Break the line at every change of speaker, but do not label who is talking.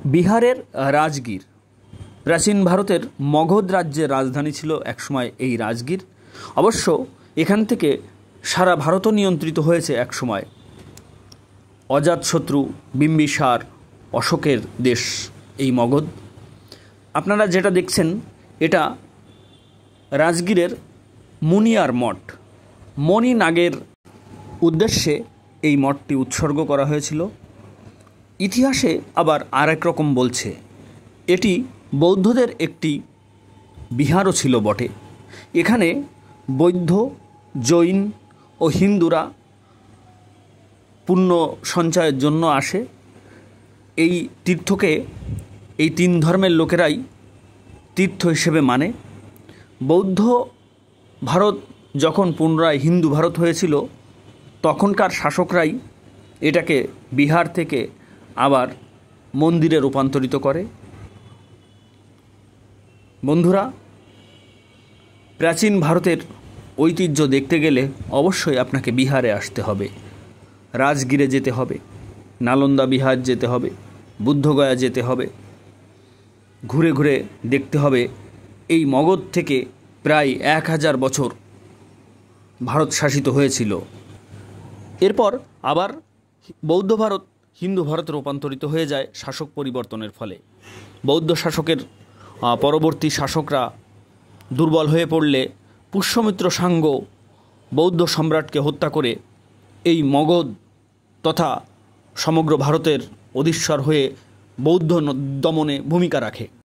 বিহারের রাজগীর প্রাচীন ভারতের মগধ রাজ্যের রাজধানী ছিল একসময় এই রাজগীর। অবশ্য এখান থেকে সারা ভারতও নিয়ন্ত্রিত হয়েছে একসময়। অজাতশত্রু, বিম্বিসার, অশোকের দেশ এই মগধ। আপনারা যেটা দেখছেন এটা রাজগীরের মুনিয়ার মঠ। মণি নাগের উদ্দেশ্যে এই মঠটি উৎসর্গ করা হয়েছিল। ইতিহাসে আবার আরেক রকম বলছে, এটি বৌদ্ধদের একটি বিহারও ছিল বটে। এখানে বৌদ্ধ, জৈন ও হিন্দুরা পুণ্য সঞ্চয়ের জন্য আসে। এই তীর্থকে এই তিন ধর্মের লোকেরাই তীর্থ হিসেবে মানে। বৌদ্ধ ভারত যখন পুনরায় হিন্দু ভারত হয়েছিল তখনকার শাসকরাই এটাকে বিহার থেকে আবার মন্দিরে রূপান্তরিত করে। বন্ধুরা, প্রাচীন ভারতের ঐতিহ্য দেখতে গেলে অবশ্যই আপনাকে বিহারে আসতে হবে, রাজগীরে যেতে হবে, নালন্দা বিহার যেতে হবে, বুদ্ধগয়া যেতে হবে। ঘুরে ঘুরে দেখতে হবে এই মগধ থেকে প্রায় 1000 বছর ভারত শাসিত হয়েছিল। এরপর আবার বৌদ্ধ ভারত হিন্দু ভারতে রূপান্তরিত হয়ে যায় শাসক পরিবর্তনের ফলে। বৌদ্ধ শাসকের পরবর্তী শাসকরা দুর্বল হয়ে পড়লে পুষ্যমিত্র সাঙ্গ বৌদ্ধ সম্রাটকে হত্যা করে এই মগধ তথা সমগ্র ভারতের অধীশ্বর হয়ে বৌদ্ধ দমনে ভূমিকা রাখে।